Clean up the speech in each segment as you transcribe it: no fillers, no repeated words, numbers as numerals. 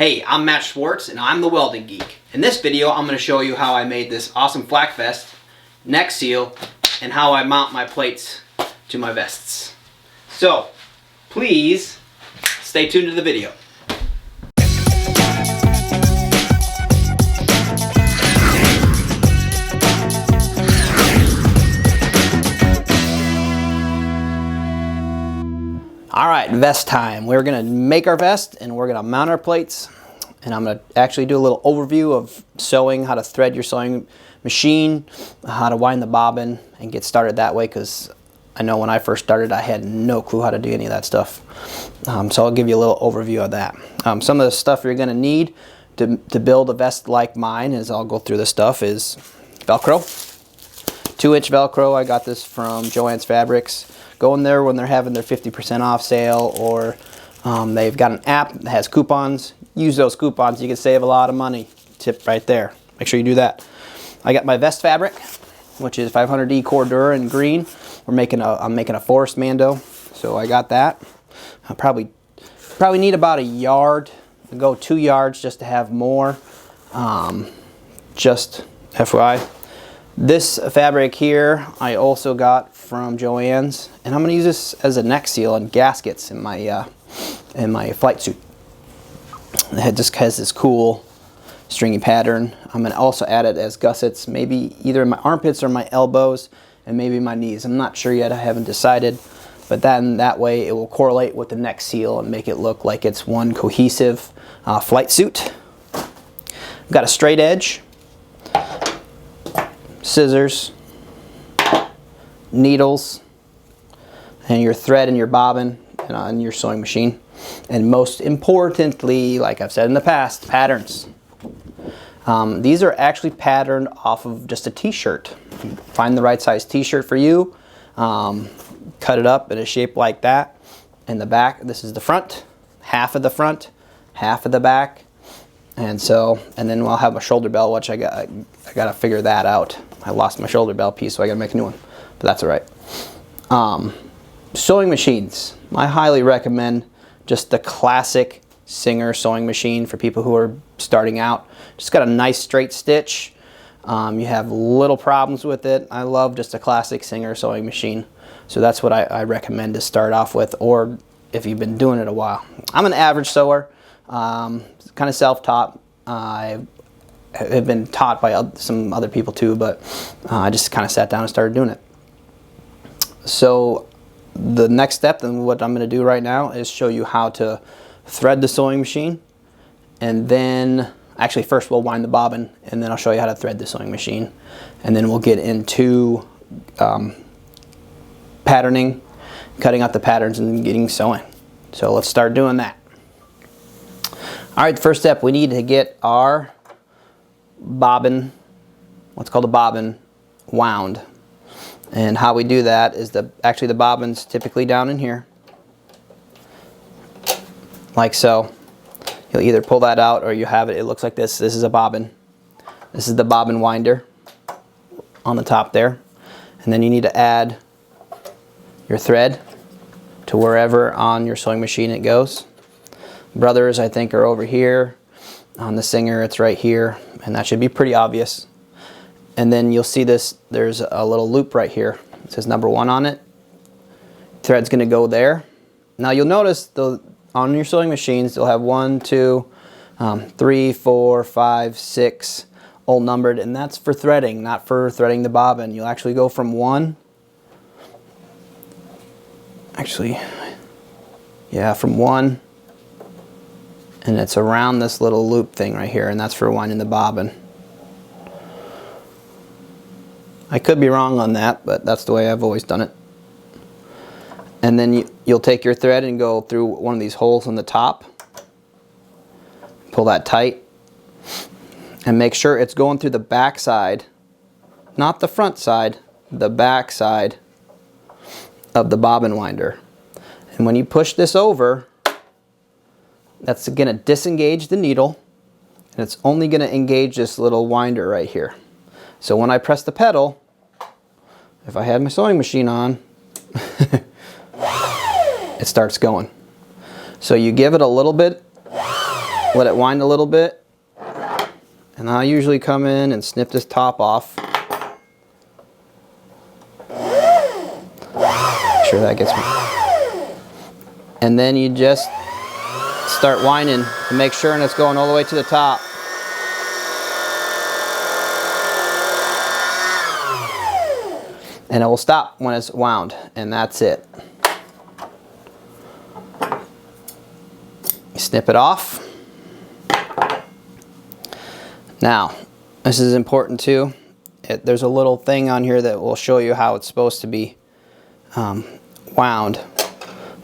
Hey, I'm Matt Schwartz and I'm the Welding Geek. In this video, I'm going to show you how I made this awesome flak vest, neck seal, and how I mount my plates to my vests. So, please stay tuned to the video. Alright, vest time. We're going to make our vest and we're going to mount our plates. And I'm going to actually do a little overview of sewing, how to thread your sewing machine, how to wind the bobbin, and get started that way, because I know when I first started I had no clue how to do any of that stuff. So I'll give you a little overview of that. Some of the stuff you're going to need to build a vest like mine, as I'll go through the stuff, is Velcro. 2-inch Velcro. I got this from Joann's Fabrics. Go in there when they're having their 50% off sale, or they've got an app that has coupons. Use those coupons. You can save a lot of money. Tip right there. Make sure you do that. I got my vest fabric, which is 500E Cordura in green. I'm making a forest Mando, so I got that. I probably need about a yard. I'll go 2 yards just to have more. Just FYI. This fabric here I also got from Joann's, and I'm going to use this as a neck seal and gaskets in my flight suit. It just has this cool stringy pattern. I'm going to also add it as gussets, maybe either in my armpits or my elbows, and maybe my knees. I'm not sure yet. I haven't decided, but then that way it will correlate with the neck seal and make it look like it's one cohesive flight suit. I've got a straight edge, scissors, needles, and your thread and your bobbin and your sewing machine. And most importantly, like I've said in the past, patterns. These are actually patterned off of just a t-shirt. Find the right size t-shirt for you, cut it up in a shape like that. In the back, this is the front, half of the back. And then we'll have a shoulder belt, which I gotta figure that out. I lost my shoulder belt piece, so I gotta make a new one, but that's all right. Sewing machines. I highly recommend just the classic Singer sewing machine for people who are starting out. Just got a nice straight stitch. You have little problems with it. I love just a classic Singer sewing machine. So that's what I recommend to start off with, or if you've been doing it a while. I'm an average sewer. Kind of self-taught. I have been taught by some other people too, but I just kind of sat down and started doing it. So the next step, and what I'm going to do right now, is show you how to thread the sewing machine, and then actually first we'll wind the bobbin, and then I'll show you how to thread the sewing machine, and then we'll get into patterning, cutting out the patterns, and getting sewing. So let's start doing that. Alright, the first step, we need to get our bobbin, what's called a bobbin, wound. And how we do that is actually the bobbin's typically down in here, like so. You'll either pull that out or you have it looks like this. This is a bobbin. This is the bobbin winder on the top there. And then you need to add your thread to wherever on your sewing machine it goes. Brothers, I think, are over here. On the Singer, it's right here, and that should be pretty obvious. And then you'll see this, there's a little loop right here. It says number 1 on it. Thread's going to go there. Now you'll notice on your sewing machines, you'll have 1, 2, 3, 4, 5, 6, all numbered, and that's for threading, not for threading the bobbin. You'll actually go from 1, from 1, and it's around this little loop thing right here, and that's for winding the bobbin. I could be wrong on that, but that's the way I've always done it. And then you'll take your thread and go through one of these holes on the top. Pull that tight. And make sure it's going through the back side, not the front side, the back side of the bobbin winder. And when you push this over, that's going to disengage the needle, and it's only going to engage this little winder right here. So when I press the pedal, if I had my sewing machine on, it starts going. So you give it a little bit let it wind a little bit, and I'll usually come in and snip this top off. Make sure that gets me. And then you just start winding to make sure and it's going all the way to the top. And it will stop when it's wound, and that's it. You snip it off. Now, this is important too. There's a little thing on here that will show you how it's supposed to be wound,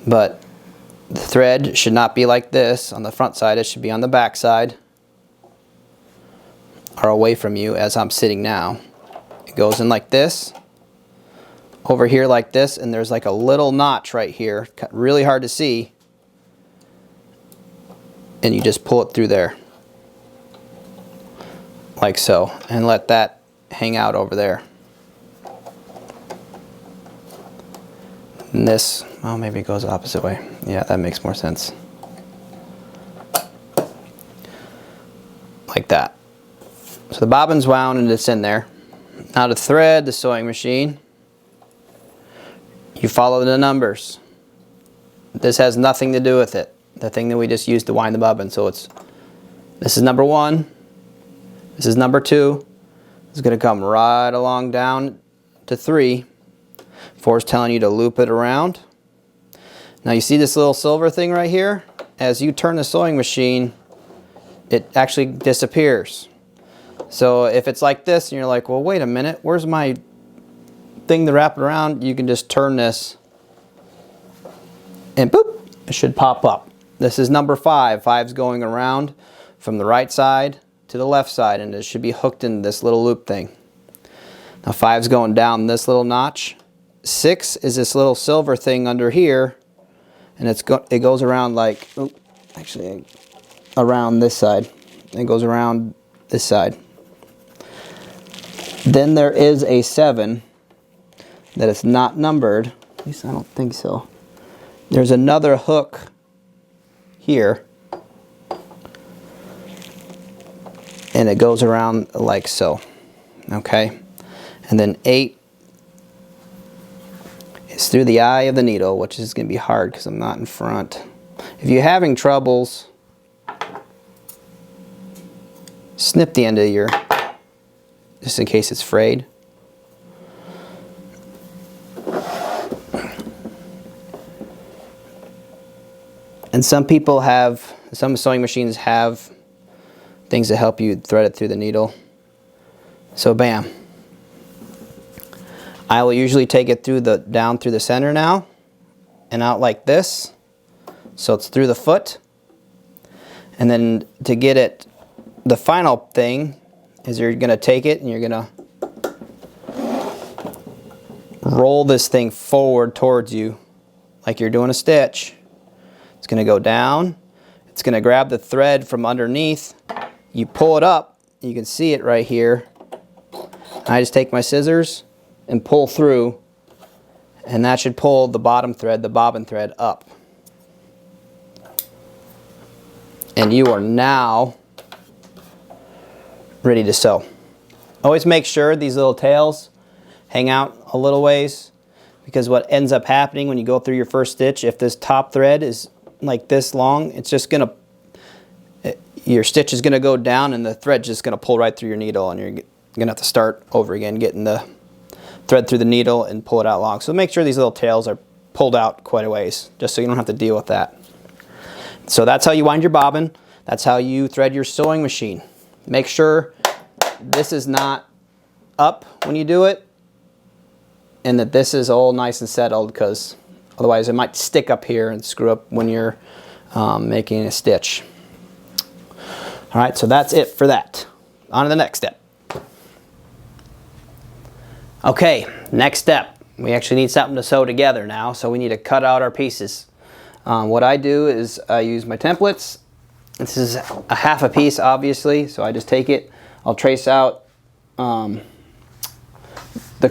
but the thread should not be like this on the front side. It should be on the back side or away from you as I'm sitting now. It goes in like this, over here like this, and there's like a little notch right here, really hard to see, and you just pull it through there like so, and let that hang out over there. And this, well, maybe it goes the opposite way. Yeah, that makes more sense. Like that. So the bobbin's wound and it's in there. Now to thread the sewing machine, you follow the numbers. This has nothing to do with it. The thing that we just used to wind the bobbin. So this is number 1. This is number 2. It's going to come right along down to 3. 4 is telling you to loop it around. Now you see this little silver thing right here? As you turn the sewing machine, it actually disappears. So if it's like this and you're like, well, wait a minute, where's my thing to wrap it around? You can just turn this and boop, it should pop up. This is number 5. 5's going around from the right side to the left side, and it should be hooked in this little loop thing. Now 5's going down this little notch. 6 is this little silver thing under here, and it goes around like, oh, actually around this side. It goes around this side. Then there is a 7 that is not numbered. At least I don't think so. There's another hook here, and it goes around like so. Okay, and then 8 is through the eye of the needle, which is going to be hard because I'm not in front. If you're having troubles, snip the end of your, just in case it's frayed. And some sewing machines have things that help you thread it through the needle. So bam. I will usually take it down through the center now and out like this. So it's through the foot. And then to get it, the final thing is you're going to take it and you're going to roll this thing forward towards you like you're doing a stitch. It's going to go down. It's going to grab the thread from underneath. You pull it up. You can see it right here. I just take my scissors and pull through, and that should pull the bottom thread, the bobbin thread, up. And you are now ready to sew. Always make sure these little tails hang out a little ways, because what ends up happening when you go through your first stitch, if this top thread is like this long, it's just gonna, your stitch is gonna go down and the thread's just gonna pull right through your needle, and you're gonna have to start over again getting the thread through the needle and pull it out long. So make sure these little tails are pulled out quite a ways, just so you don't have to deal with that. So that's how you wind your bobbin. That's how you thread your sewing machine. Make sure this is not up when you do it, and that this is all nice and settled, because otherwise it might stick up here and screw up when you're making a stitch. All right, so that's it for that. On to the next step. Okay, next step. We actually need something to sew together now, so we need to cut out our pieces. What I do is I use my templates. This is a half a piece, obviously, so I just take it, I'll trace out the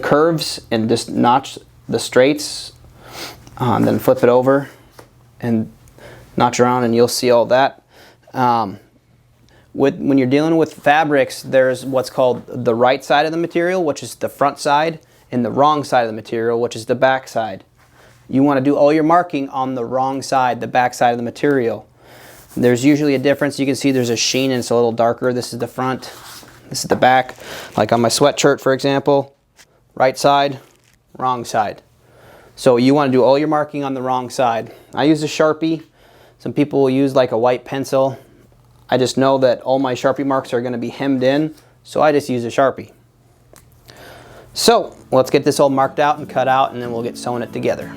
curves and just notch the straights, then flip it over and notch around, and you'll see all that. When you're dealing with fabrics, there's what's called the right side of the material, which is the front side, and the wrong side of the material, which is the back side. You want to do all your marking on the wrong side, the back side of the material. There's usually a difference. You can see there's a sheen and it's a little darker. This is the front, this is the back. Like on my sweatshirt, for example, right side, wrong side. So you want to do all your marking on the wrong side. I use a Sharpie. Some people will use like a white pencil. I just know that all my Sharpie marks are going to be hemmed in, so I just use a Sharpie. So let's get this all marked out and cut out, and then we'll get sewing it together.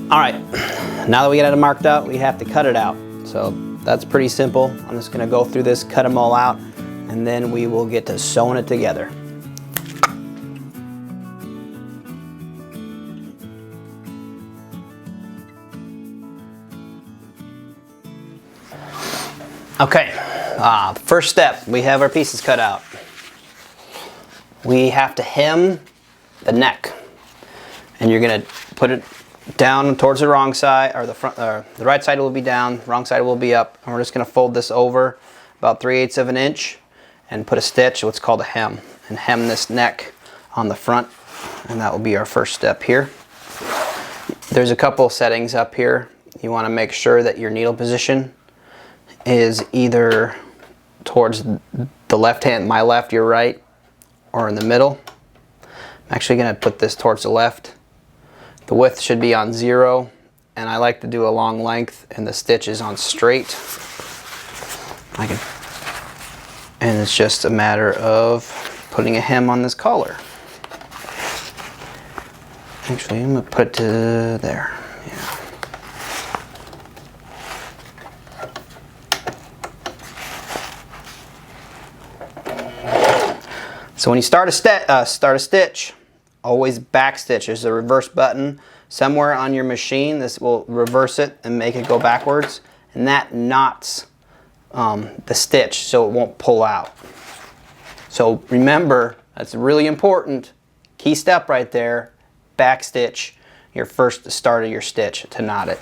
All right, now that we got it marked out, we have to cut it out. So that's pretty simple. I'm just gonna go through this, cut them all out, and then we will get to sewing it together. Okay, first step, we have our pieces cut out. We have to hem the neck, and you're gonna put it down towards the wrong side, or the front, the right side will be down, wrong side will be up, and we're just gonna fold this over about 3/8 of an inch and put a stitch, what's called a hem, and hem this neck on the front, and that will be our first step here. There's a couple settings up here. You wanna make sure that your needle position is either towards the left hand, my left, your right, or in the middle. I'm actually gonna put this towards the left. The width should be on 0, and I like to do a long length, and the stitch is on straight. And it's just a matter of putting a hem on this collar. Actually, I'm gonna put it to there. Yeah. So when you start a stitch, always back stitch. There's a reverse button somewhere on your machine. This will reverse it and make it go backwards, and that knots the stitch so it won't pull out. So remember, that's really important. Key step right there, back stitch, your first start of your stitch to knot it.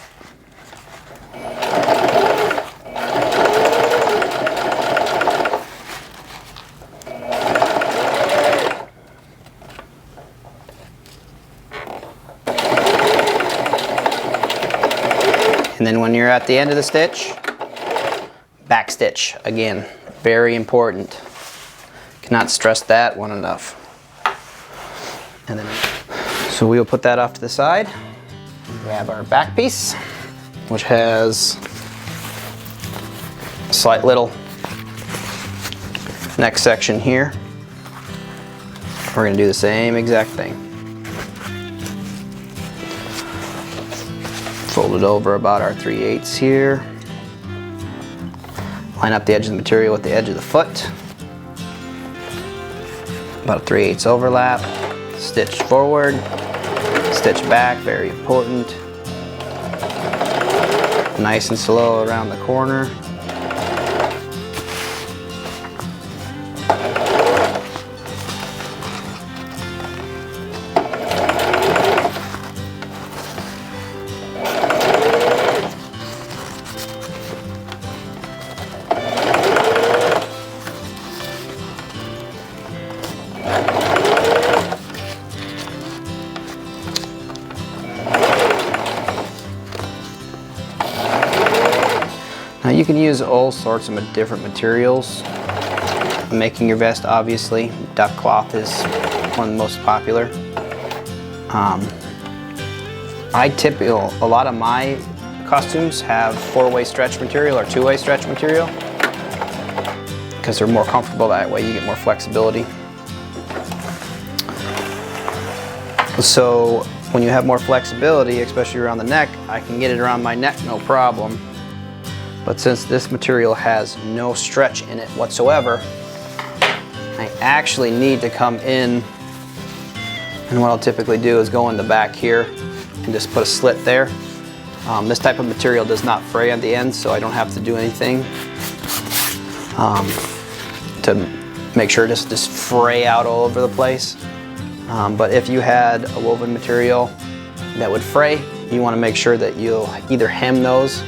And then when you're at the end of the stitch, back stitch again, very important. Cannot stress that one enough. And then, so we will put that off to the side. Grab our back piece, which has a slight little neck section here. We're going to do the same exact thing. Fold it over about our 3/8 here. Line up the edge of the material with the edge of the foot. About a 3/8 overlap. Stitch forward, stitch back, very important. Nice and slow around the corner. Now you can use all sorts of different materials. Making your vest, obviously, duck cloth is one of the most popular. A lot of my costumes have 4-way stretch material or 2-way stretch material because they're more comfortable that way. You get more flexibility. So when you have more flexibility, especially around the neck, I can get it around my neck no problem. But since this material has no stretch in it whatsoever, I actually need to come in, and what I'll typically do is go in the back here and just put a slit there. This type of material does not fray at the end, so I don't have to do anything to make sure it doesn't just fray out all over the place. But if you had a woven material that would fray, you want to make sure that you'll either hem those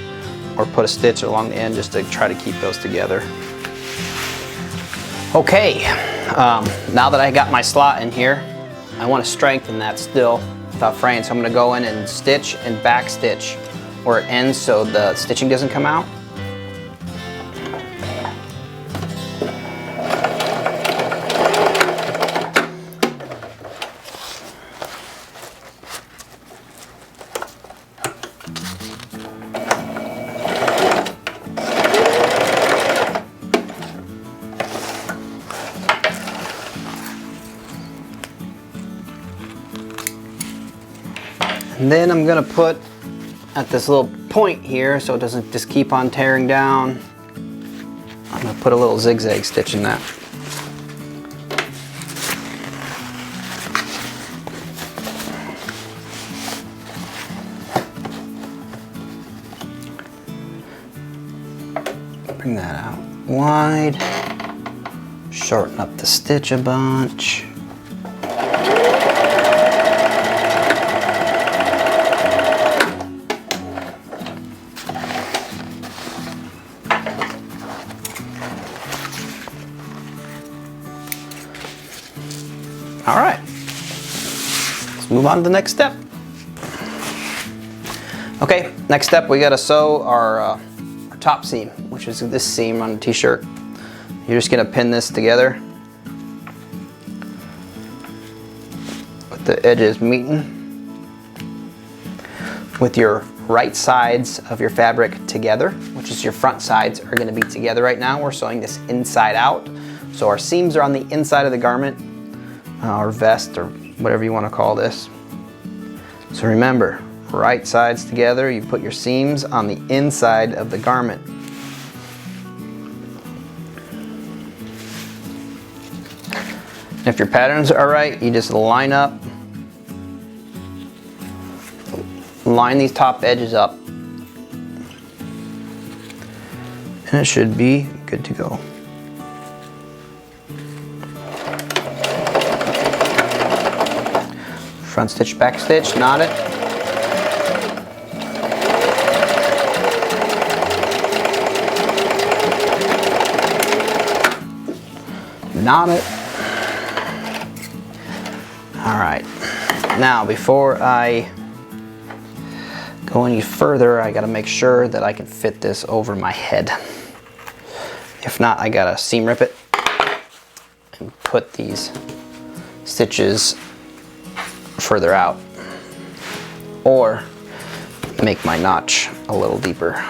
or put a stitch along the end just to try to keep those together. Okay, now that I got my slot in here, I want to strengthen that still without fraying. So I'm going to go in and stitch and back stitch where it ends so the stitching doesn't come out. And then I'm gonna put at this little point here so it doesn't just keep on tearing down. I'm gonna put a little zigzag stitch in that. Bring that out wide. Shorten up the stitch a bunch. All right, let's move on to the next step. Okay, next step, we gotta sew our top seam, which is this seam on the t-shirt. You're just gonna pin this together with the edges meeting with your right sides of your fabric together, which is your front sides are gonna be together right now. We're sewing this inside out. So our seams are on the inside of the garment, or vest, or whatever you want to call this. So remember, right sides together, you put your seams on the inside of the garment. If your patterns are right, you just line these top edges up, and it should be good to go. Front stitch, back stitch, knot it. Knot it. All right. Now, before I go any further, I gotta make sure that I can fit this over my head. If not, I gotta seam rip it and put these stitches further out, or make my notch a little deeper.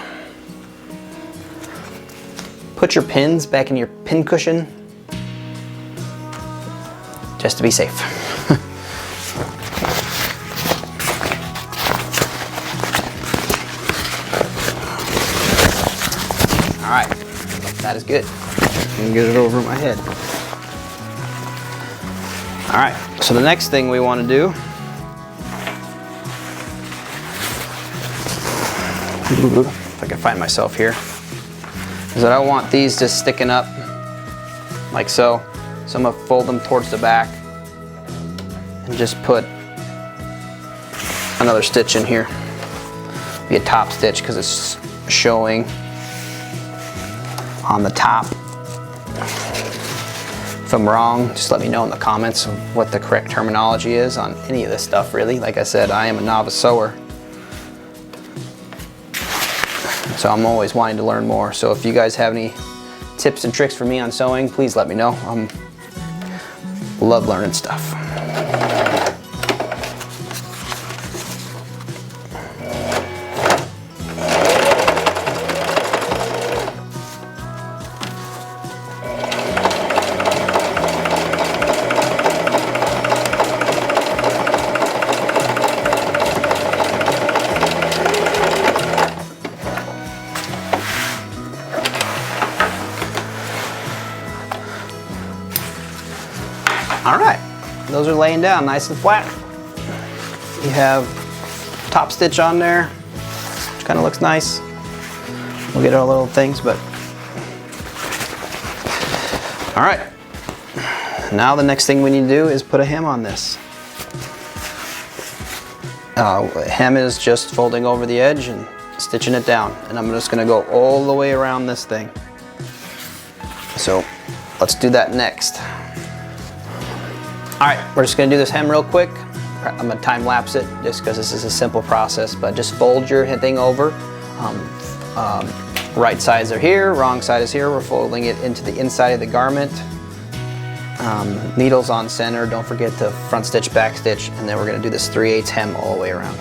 Put your pins back in your pin cushion just to be safe. All right, that is good. I can get it over my head. All right, so the next thing we want to do, if I can find myself here, is that I want these just sticking up like so. So I'm gonna fold them towards the back and just put another stitch in here. Be a top stitch because it's showing on the top. If I'm wrong, just let me know in the comments what the correct terminology is on any of this stuff, really. Like I said, I am a novice sewer, so I'm always wanting to learn more. So if you guys have any tips and tricks for me on sewing, please let me know. Love learning stuff. All right, those are laying down nice and flat. You have top stitch on there, which kind of looks nice. We'll get our little things, but all right. Now the next thing we need to do is put a hem on this. Hem is just folding over the edge and stitching it down. And I'm just gonna go all the way around this thing. So let's do that next. All right, we're just gonna do this hem real quick. I'm gonna time lapse it just because this is a simple process, but just fold your thing over. Right sides are here, wrong side is here. We're folding it into the inside of the garment. Needles on center, don't forget to front stitch, back stitch, and then we're gonna do this 3/8 hem all the way around.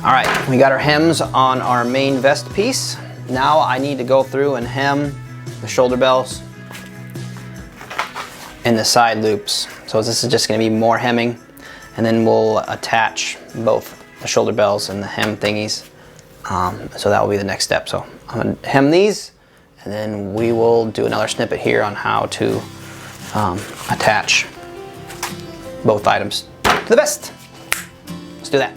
All right, we got our hems on our main vest piece. Now I need to go through and hem the shoulder bells and the side loops. So this is just gonna be more hemming, and then we'll attach both the shoulder bells and the hem thingies. So that will be the next step. So I'm gonna hem these, and then we will do another snippet here on how to attach both items to the vest. Let's do that.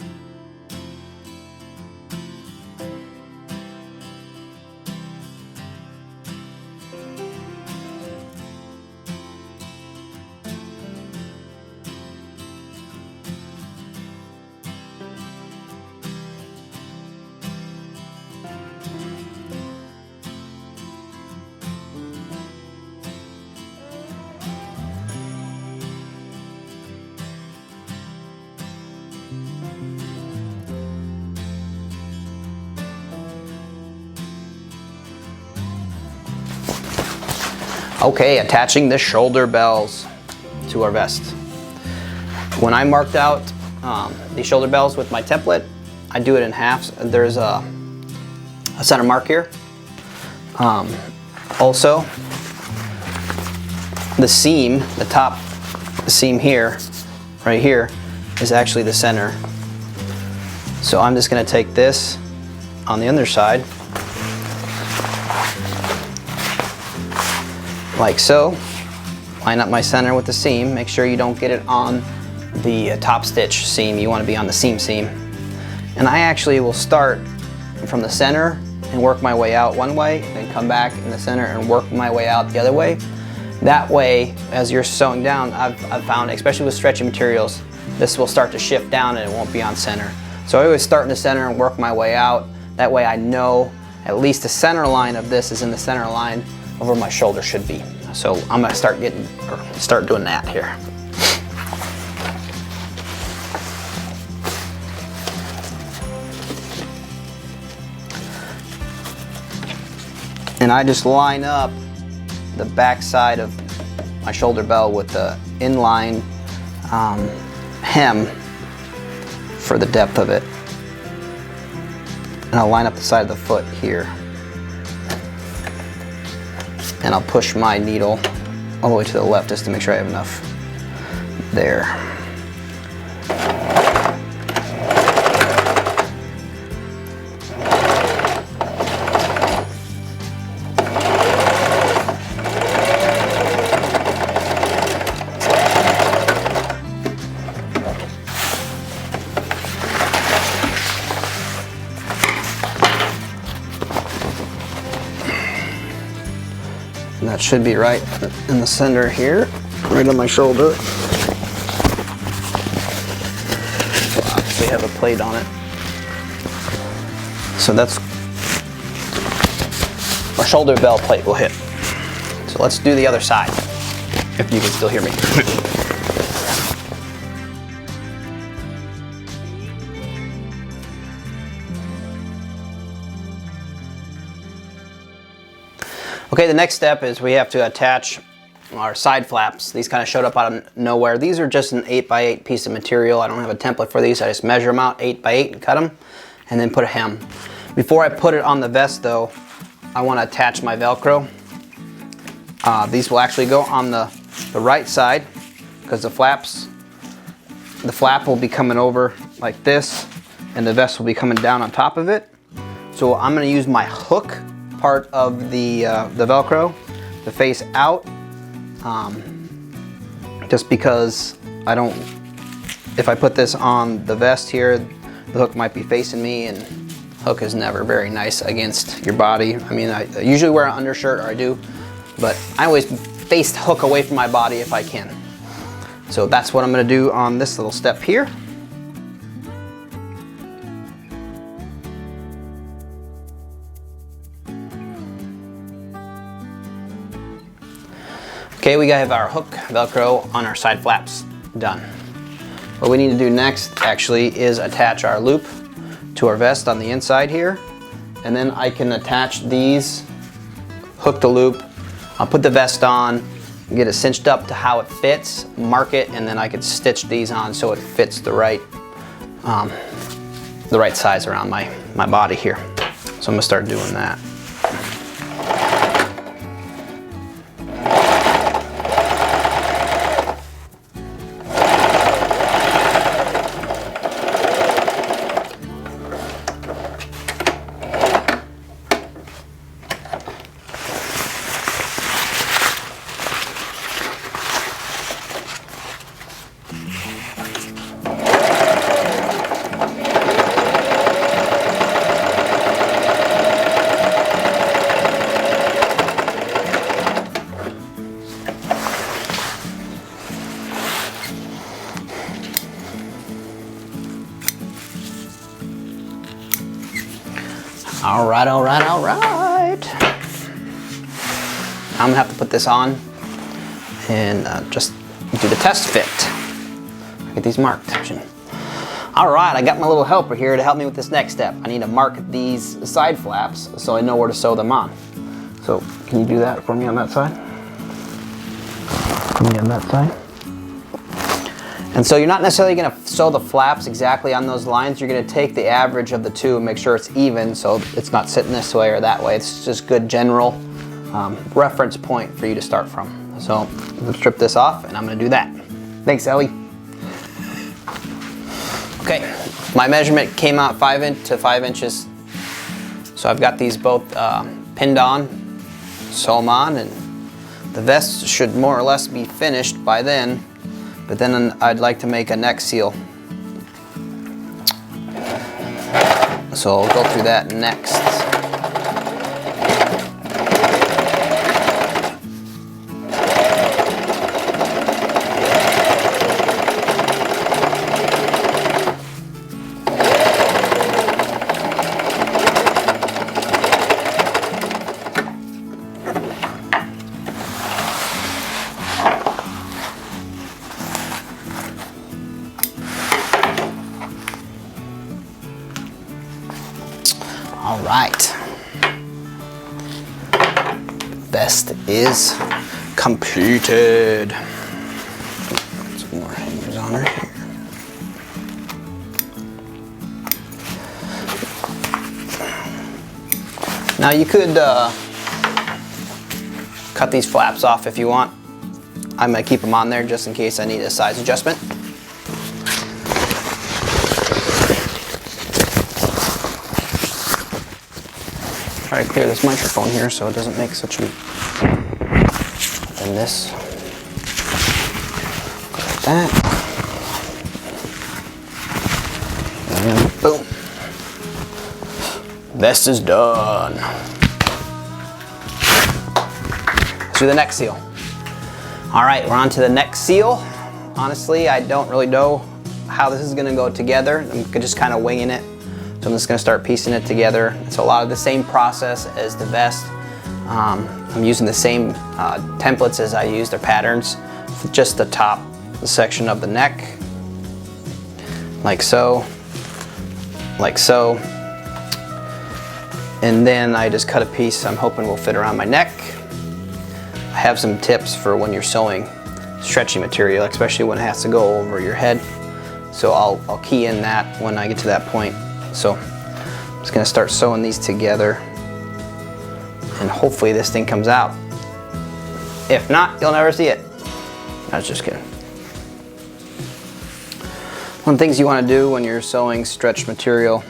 Okay, attaching the shoulder bells to our vest. When I marked out the shoulder bells with my template, I do it in halves. There's a center mark here. Also, the seam, the top seam here, right here, is actually the center. So I'm just gonna take this on the underside, like so, line up my center with the seam. Make sure you don't get it on the top stitch seam. You want to be on the seam. And I actually will start from the center and work my way out one way, then come back in the center and work my way out the other way. That way, as you're sewing down, I've found, especially with stretchy materials, this will start to shift down and it won't be on center. So I always start in the center and work my way out. That way I know at least the center line of this is in the center line of where my shoulder should be. So I'm gonna start doing that here. And I just line up the back side of my shoulder bell with the inline hem for the depth of it. And I'll line up the side of the foot here. And I'll push my needle all the way to the left just to make sure I have enough there. And that should be right in the center here, right on my shoulder. So I obviously have a plate on it. So that's our shoulder bell plate will hit. So let's do the other side, if you can still hear me. Okay, the next step is we have to attach our side flaps. These kind of showed up out of nowhere. These are just an 8x8 piece of material. I don't have a template for these. I just measure them out 8x8 and cut them, and then put a hem. Before I put it on the vest though, I want to attach my Velcro. These will actually go on the right side because the flap will be coming over like this, and the vest will be coming down on top of it. So I'm gonna use my hook part of the Velcro to face out, just because I don't, if I put this on the vest here, the hook might be facing me, and hook is never very nice against your body. I mean, I usually wear an undershirt, or I do, but I always face the hook away from my body if I can. So that's what I'm gonna do on this little step here. Okay, we have our hook Velcro on our side flaps done. What we need to do next actually is attach our loop to our vest on the inside here, and then I can attach these, hook the loop, I'll put the vest on, get it cinched up to how it fits, mark it, and then I could stitch these on so it fits the right size around my body here. So I'm gonna start doing that. All right. I'm gonna have to put this on and just do the test fit. Get these marked. All right, I got my little helper here to help me with this next step. I need to mark these side flaps so I know where to sew them on. So can you do that for me on that side? For me on that side. And so you're not necessarily gonna sew the flaps exactly on those lines. You're gonna take the average of the two and make sure it's even so it's not sitting this way or that way. It's just good general reference point for you to start from. So let's strip this off and I'm gonna do that. Thanks, Ellie. Okay, my measurement came out 5 to 5 inches. So I've got these both pinned on, sew them on, and the vest should more or less be finished by then. But then I'd like to make a neck seal. So I'll go through that next. All right, vest is completed. Put some more hangers on her here. Now you could cut these flaps off if you want. I'm gonna keep them on there just in case I need a size adjustment. Try to clear this microphone here so it doesn't make such a... And this. Like that. And boom. Vest is done. Let's do the neck seal. All right, we're on to the neck seal. Honestly, I don't really know how this is gonna go together. I'm just kind of winging it. So I'm just gonna start piecing it together. It's a lot of the same process as the vest. I'm using the same templates as I used, or patterns, for just the top section of the neck. Like so, like so. And then I just cut a piece I'm hoping will fit around my neck. I have some tips for when you're sewing stretchy material, especially when it has to go over your head. So I'll key in that when I get to that point. So I'm just gonna start sewing these together and hopefully this thing comes out. If not, you'll never see it. I was just kidding. One of the things you want to do when you're sewing stretched material,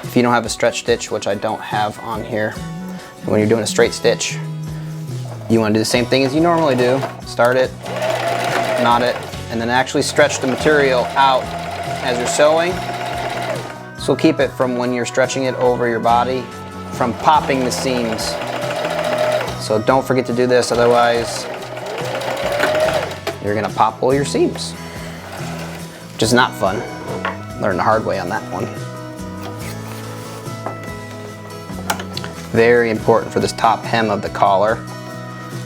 if you don't have a stretch stitch, which I don't have on here, when you're doing a straight stitch, you want to do the same thing as you normally do. Start it, knot it, and then actually stretch the material out as you're sewing. So keep it from when you're stretching it over your body from popping the seams. So don't forget to do this, otherwise you're gonna pop all your seams, which is not fun. Learned the hard way on that one. Very important for this top hem of the collar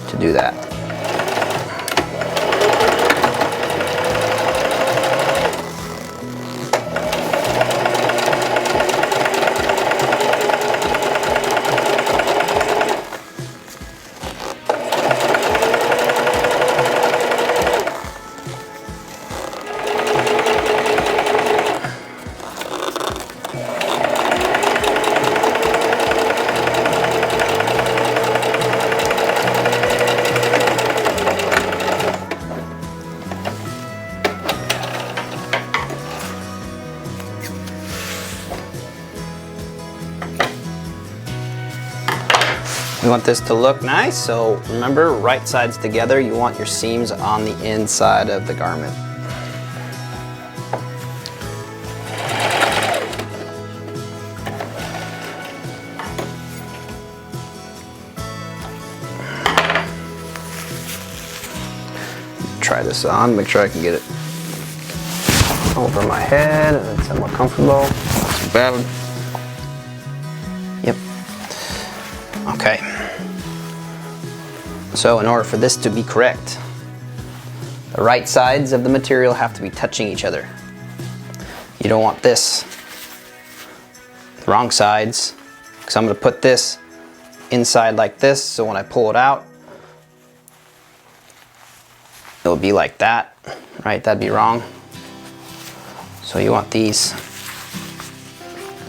to do that. We want this to look nice, so remember, right sides together. You want your seams on the inside of the garment. Try this on, make sure I can get it over my head and it's somewhat comfortable. Not too bad. Yep. Okay. So in order for this to be correct, the right sides of the material have to be touching each other. You don't want this, the wrong sides, because I'm going to put this inside like this, so when I pull it out, it'll be like that, right? That'd be wrong. So you want these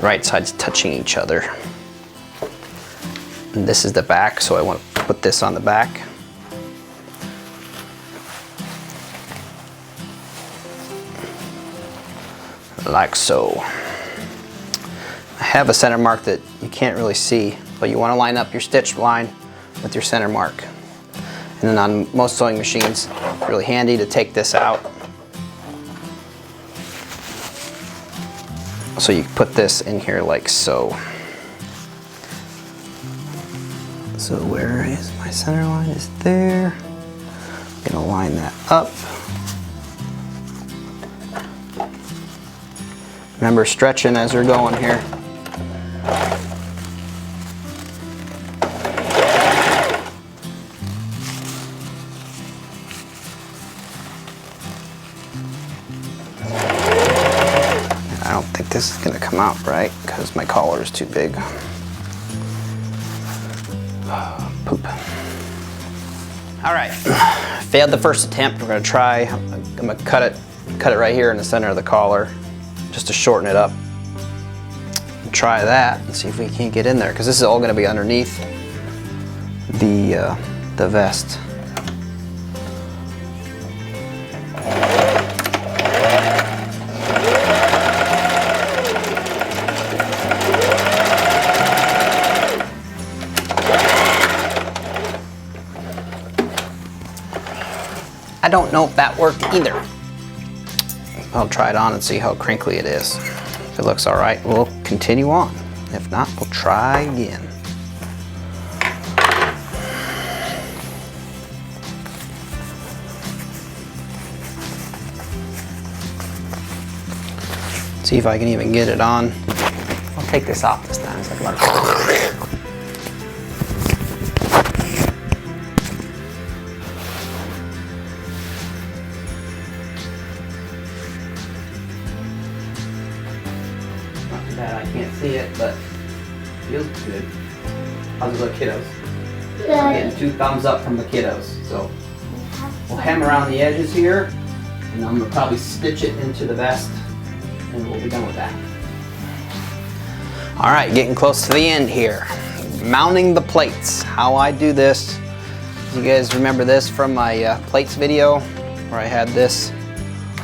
right sides touching each other. And this is the back, so I want to put this on the back. Like so. I have a center mark that you can't really see, but you want to line up your stitch line with your center mark. And then on most sewing machines, it's really handy to take this out. So you put this in here like so. So where is my center line? Is there. I'm gonna line that up. Remember, stretching as you're going here. I don't think this is gonna come out right because my collar is too big. Poop. All right, failed the first attempt. We're gonna try. I'm gonna cut it right here in the center of the collar, just to shorten it up. Try that and see if we can't get in there, because this is all gonna be underneath the vest. I don't know if that worked either. I'll try it on and see how crinkly it is. If it looks all right, we'll continue on. If not, we'll try again. See if I can even get it on. I'll take this off this time. I can't see it, but it feels good. How's the kiddos? Good. I'm getting 2 thumbs up from the kiddos. So we'll hem around the edges here, and I'm gonna probably stitch it into the vest, and we'll be done with that. All right, getting close to the end here. Mounting the plates. How I do this. You guys remember this from my plates video, where I had this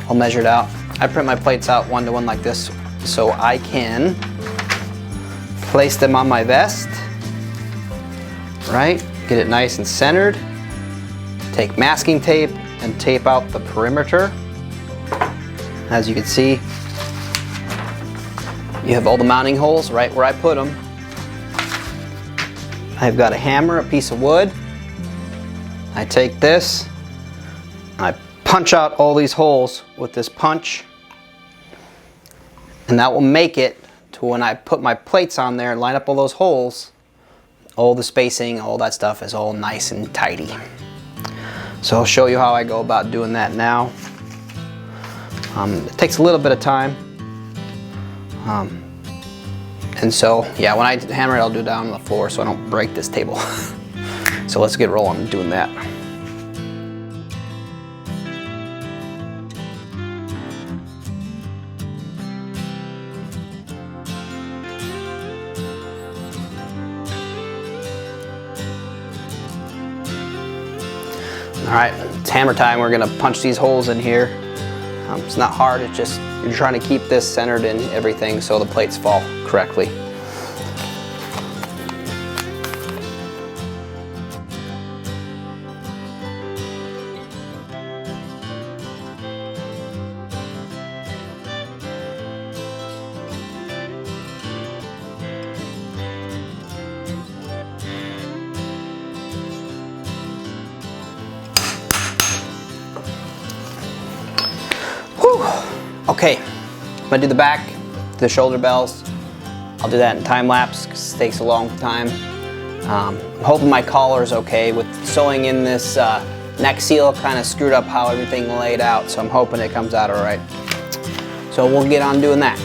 all measured out. I print my plates out 1 to 1 like this so I can place them on my vest, right? Get it nice and centered. Take masking tape and tape out the perimeter. As you can see, you have all the mounting holes right where I put them. I've got a hammer, a piece of wood. I take this, I punch out all these holes with this punch, and that will make it to when I put my plates on there and line up all those holes, all the spacing, all that stuff is all nice and tidy. So I'll show you how I go about doing that now. It takes a little bit of time. And so, yeah, when I hammer it, I'll do it down on the floor so I don't break this table. So let's get rolling doing that. All right, it's hammer time. We're gonna punch these holes in here. It's not hard, it's just you're trying to keep this centered in everything so the plates fall correctly. Okay, I'm gonna do the back, the shoulder bells. I'll do that in time lapse because it takes a long time. I'm hoping my collar is okay. With sewing in this neck seal, kind of screwed up how everything laid out, so I'm hoping it comes out all right. So we'll get on doing that.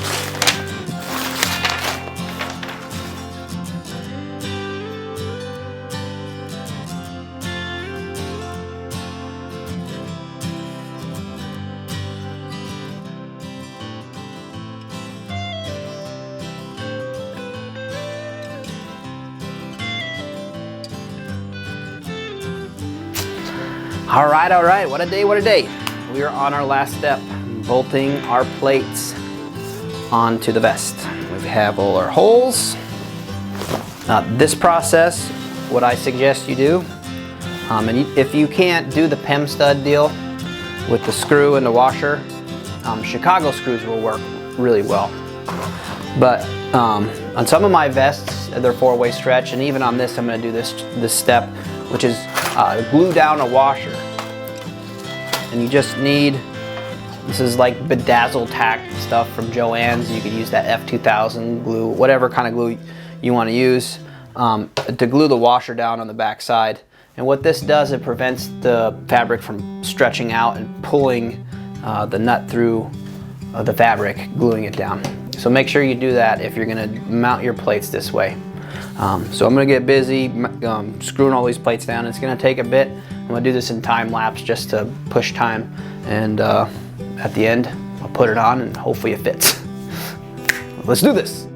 All right, what a day, what a day. We are on our last step, bolting our plates onto the vest. We have all our holes. This process, what I suggest you do, and if you can't do the PEM stud deal with the screw and the washer, Chicago screws will work really well. But on some of my vests, they're 4-way stretch, and even on this, I'm gonna do this step, which is glue down a washer. And you just need, this is like bedazzle tack stuff from Joann's. You could use that F2000 glue, whatever kind of glue you want to use, to glue the washer down on the back side. And what this does, it prevents the fabric from stretching out and pulling the nut through the fabric, gluing it down. So make sure you do that if you're going to mount your plates this way. So I'm going to get busy screwing all these plates down. It's going to take a bit. I'm going to do this in time lapse just to push time, and at the end I'll put it on and hopefully it fits. Let's do this.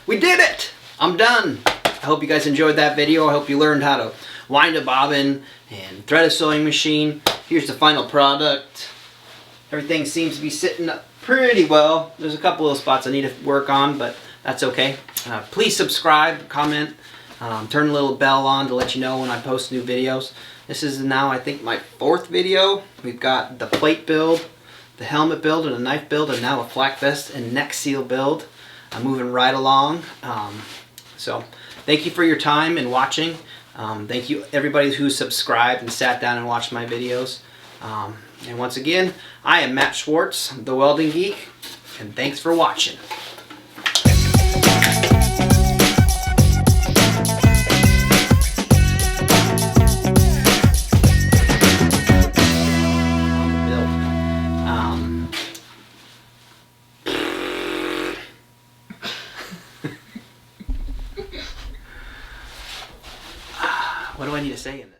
We did it! I'm done. I hope you guys enjoyed that video. I hope you learned how to wind a bobbin and thread a sewing machine. Here's the final product. Everything seems to be sitting up pretty well. There's a couple of spots I need to work on, but that's okay. Please subscribe, comment, turn the little bell on to let you know when I post new videos. This is now, I think, my 4th video. We've got the plate build, the helmet build, and a knife build, and now a flak vest and neck seal build. I'm moving right along. So thank you for your time and watching. Thank you everybody who subscribed and sat down and watched my videos. And once again, I am Matt Schwartz, the Welding Geek, and thanks for watching. What do I need to say in this?